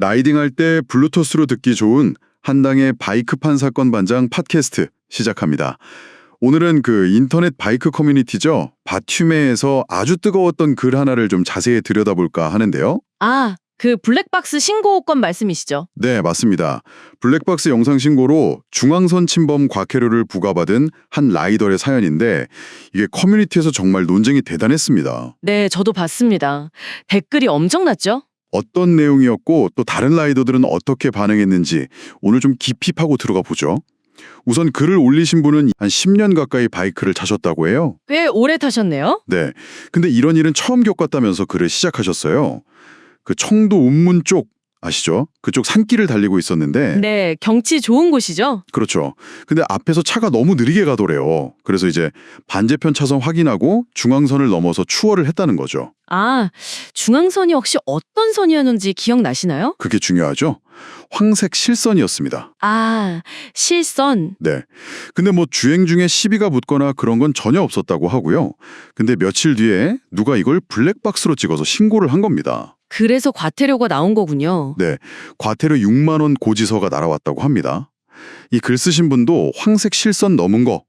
라이딩할 때 블루투스로 듣기 좋은 한당의 바이크판 사건 반장 팟캐스트 시작합니다. 오늘은 그 인터넷 바이크 커뮤니티죠. 바튜메에서 아주 뜨거웠던 글 하나를 좀 자세히 들여다볼까 하는데요. 아, 그 블랙박스 신고 건 말씀이시죠? 네, 맞습니다. 블랙박스 영상 신고로 중앙선 침범 과태료를 부과받은 한 라이더의 사연인데 이게 커뮤니티에서 정말 논쟁이 대단했습니다. 네, 저도 봤습니다. 댓글이 엄청났죠? 어떤 내용이었고 또 다른 라이더들은 어떻게 반응했는지 오늘 좀 깊이 파고 들어가 보죠. 우선 글을 올리신 분은 한 10년 가까이 바이크를 타셨다고 해요. 꽤 오래 타셨네요? 네. 근데 이런 일은 처음 겪었다면서 글을 시작하셨어요. 그 청도 운문 쪽 아시죠? 그쪽 산길을 달리고 있었는데 네, 경치 좋은 곳이죠? 그렇죠. 근데 앞에서 차가 너무 느리게 가더래요. 그래서 이제 반대편 차선 확인하고 중앙선을 넘어서 추월을 했다는 거죠. 아, 중앙선이 혹시 어떤 선이었는지 기억나시나요? 그게 중요하죠. 황색 실선이었습니다. 아, 실선. 네. 근데 뭐 주행 중에 시비가 붙거나 그런 건 전혀 없었다고 하고요. 근데 며칠 뒤에 누가 이걸 블랙박스로 찍어서 신고를 한 겁니다. 그래서 과태료가 나온 거군요. 네. 과태료 6만 원 고지서가 날아왔다고 합니다. 이 글 쓰신 분도 황색 실선 넘은 거,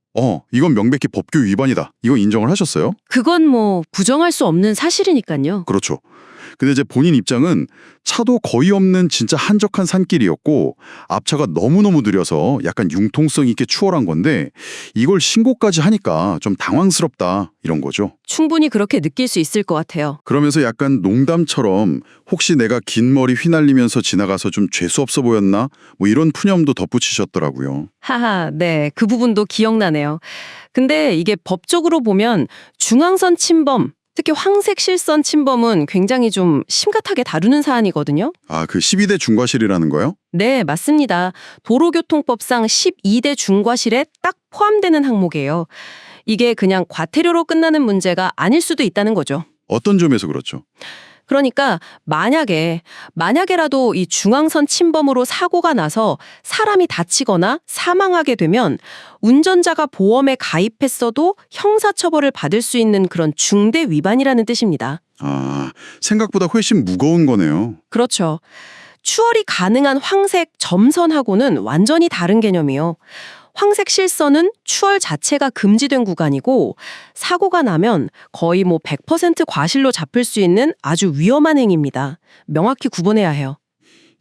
이건 명백히 법규 위반이다. 이거 인정을 하셨어요? 그건 뭐 부정할 수 없는 사실이니까요. 그렇죠. 근데 이제 본인 입장은 차도 거의 없는 진짜 한적한 산길이었고 앞차가 너무너무 느려서 약간 융통성 있게 추월한 건데 이걸 신고까지 하니까 좀 당황스럽다 이런 거죠. 충분히 그렇게 느낄 수 있을 것 같아요. 그러면서 약간 농담처럼 혹시 내가 긴 머리 휘날리면서 지나가서 좀 재수없어 보였나? 뭐 이런 푸념도 덧붙이셨더라고요. 하하, 네, 그 부분도 기억나네요. 근데 이게 법적으로 보면 중앙선 침범, 특히 황색 실선 침범은 굉장히 좀 심각하게 다루는 사안이거든요. 아, 그 12대 중과실이라는 거요? 네, 맞습니다. 도로교통법상 12대 중과실에 딱 포함되는 항목이에요. 이게 그냥 과태료로 끝나는 문제가 아닐 수도 있다는 거죠. 어떤 점에서 그렇죠? 그러니까 만약에라도 이 중앙선 침범으로 사고가 나서 사람이 다치거나 사망하게 되면 운전자가 보험에 가입했어도 형사처벌을 받을 수 있는 그런 중대 위반이라는 뜻입니다. 아, 생각보다 훨씬 무거운 거네요. 그렇죠. 추월이 가능한 황색 점선하고는 완전히 다른 개념이요. 황색 실선은 추월 자체가 금지된 구간이고 사고가 나면 거의 100% 과실로 잡힐 수 있는 아주 위험한 행위입니다. 명확히 구분해야 해요.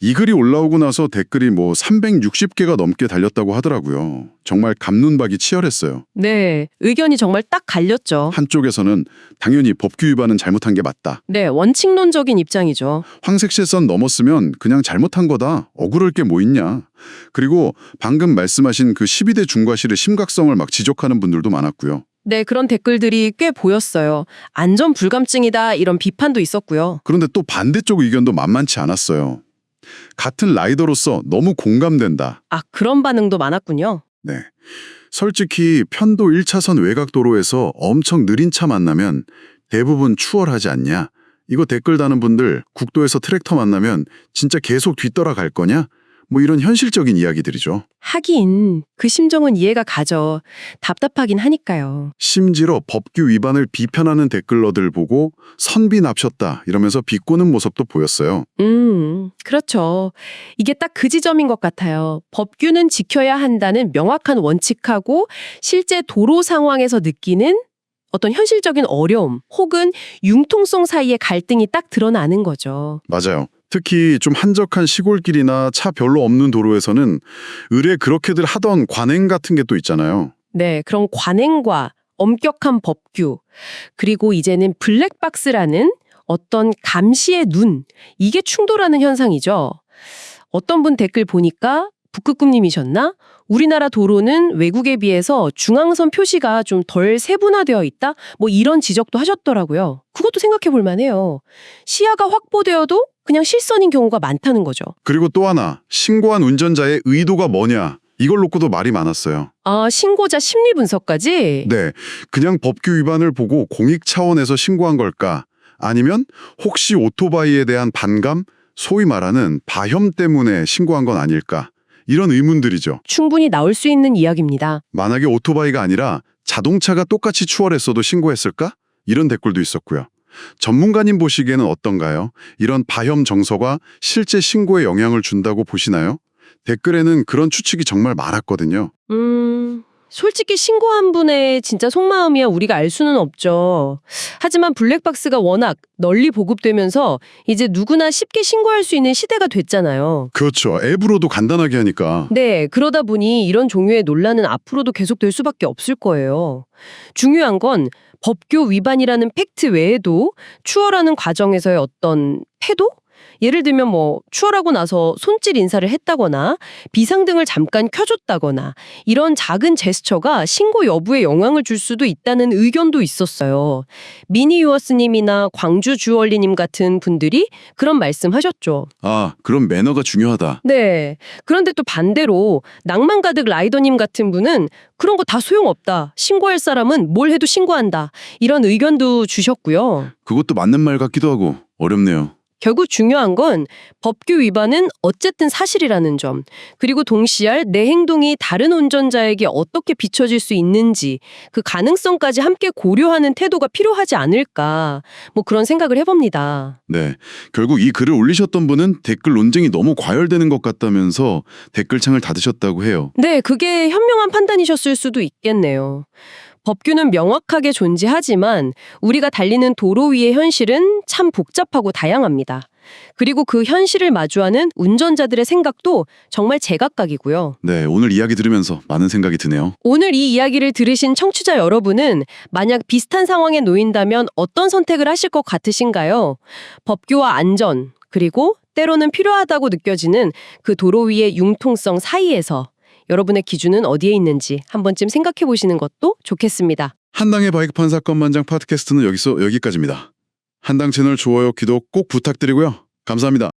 이 글이 올라오고 나서 댓글이 360개가 넘게 달렸다고 하더라고요. 정말 갑론박이 치열했어요. 네, 의견이 정말 딱 갈렸죠. 한쪽에서는 당연히 법규 위반은 잘못한 게 맞다. 네, 원칙론적인 입장이죠. 황색 실선 넘었으면 그냥 잘못한 거다. 억울할 게 뭐 있냐. 그리고 방금 말씀하신 그 12대 중과실의 심각성을 막 지적하는 분들도 많았고요. 네, 그런 댓글들이 꽤 보였어요. 안전 불감증이다 이런 비판도 있었고요. 그런데 또 반대쪽 의견도 만만치 않았어요. 같은 라이더로서 너무 공감된다. 아, 그런 반응도 많았군요. 네. 솔직히 편도 1차선 외곽 도로에서 엄청 느린 차 만나면 대부분 추월하지 않냐? 이거 댓글 다는 분들 국도에서 트랙터 만나면 진짜 계속 뒤따라 갈 거냐? 이런 현실적인 이야기들이죠. 하긴 그 심정은 이해가 가죠. 답답하긴 하니까요. 심지어 법규 위반을 비판하는 댓글러들 보고 선비 납셨다 이러면서 비꼬는 모습도 보였어요. 그렇죠. 이게 딱 그 지점인 것 같아요. 법규는 지켜야 한다는 명확한 원칙하고 실제 도로 상황에서 느끼는 어떤 현실적인 어려움 혹은 융통성 사이의 갈등이 딱 드러나는 거죠. 맞아요. 특히 좀 한적한 시골길이나 차 별로 없는 도로에서는 의뢰 그렇게들 하던 관행 같은 게 또 있잖아요. 네, 그런 관행과 엄격한 법규, 그리고 이제는 블랙박스라는 어떤 감시의 눈, 이게 충돌하는 현상이죠. 어떤 분 댓글 보니까 북극꿈님이셨나? 우리나라 도로는 외국에 비해서 중앙선 표시가 좀 덜 세분화되어 있다? 이런 지적도 하셨더라고요. 그것도 생각해 볼 만해요. 시야가 확보되어도 그냥 실선인 경우가 많다는 거죠. 그리고 또 하나, 신고한 운전자의 의도가 뭐냐? 이걸 놓고도 말이 많았어요. 아, 신고자 심리 분석까지? 네, 그냥 법규 위반을 보고 공익 차원에서 신고한 걸까? 아니면 혹시 오토바이에 대한 반감? 소위 말하는 바혐 때문에 신고한 건 아닐까? 이런 의문들이죠. 충분히 나올 수 있는 이야기입니다. 만약에 오토바이가 아니라 자동차가 똑같이 추월했어도 신고했을까? 이런 댓글도 있었고요. 전문가님 보시기에는 어떤가요? 이런 바혐 정서가 실제 신고에 영향을 준다고 보시나요? 댓글에는 그런 추측이 정말 많았거든요. 솔직히 신고한 분의 진짜 속마음이야 우리가 알 수는 없죠. 하지만 블랙박스가 워낙 널리 보급되면서 이제 누구나 쉽게 신고할 수 있는 시대가 됐잖아요. 그렇죠. 앱으로도 간단하게 하니까. 네, 그러다 보니 이런 종류의 논란은 앞으로도 계속될 수밖에 없을 거예요. 중요한 건 법규 위반이라는 팩트 외에도 추월하는 과정에서의 어떤 태도? 예를 들면 추월하고 나서 손짓 인사를 했다거나 비상등을 잠깐 켜줬다거나 이런 작은 제스처가 신고 여부에 영향을 줄 수도 있다는 의견도 있었어요. 미니 유어스님이나 광주 주얼리님 같은 분들이 그런 말씀하셨죠. 아, 그럼 매너가 중요하다. 네. 그런데 또 반대로 낭만 가득 라이더님 같은 분은 그런 거 다 소용없다. 신고할 사람은 뭘 해도 신고한다. 이런 의견도 주셨고요. 그것도 맞는 말 같기도 하고 어렵네요. 결국 중요한 건 법규 위반은 어쨌든 사실이라는 점, 그리고 동시에 내 행동이 다른 운전자에게 어떻게 비춰질 수 있는지 그 가능성까지 함께 고려하는 태도가 필요하지 않을까, 그런 생각을 해봅니다. 네, 결국 이 글을 올리셨던 분은 댓글 논쟁이 너무 과열되는 것 같다면서 댓글창을 닫으셨다고 해요. 네, 그게 현명한 판단이셨을 수도 있겠네요. 법규는 명확하게 존재하지만 우리가 달리는 도로 위의 현실은 참 복잡하고 다양합니다. 그리고 그 현실을 마주하는 운전자들의 생각도 정말 제각각이고요. 네, 오늘 이야기 들으면서 많은 생각이 드네요. 오늘 이 이야기를 들으신 청취자 여러분은 만약 비슷한 상황에 놓인다면 어떤 선택을 하실 것 같으신가요? 법규와 안전, 그리고 때로는 필요하다고 느껴지는 그 도로 위의 융통성 사이에서 여러분의 기준은 어디에 있는지 한 번쯤 생각해 보시는 것도 좋겠습니다. 한당의 바이크판 사건만장 팟캐스트는 여기까지입니다. 한당 채널 좋아요, 구독 꼭 부탁드리고요. 감사합니다.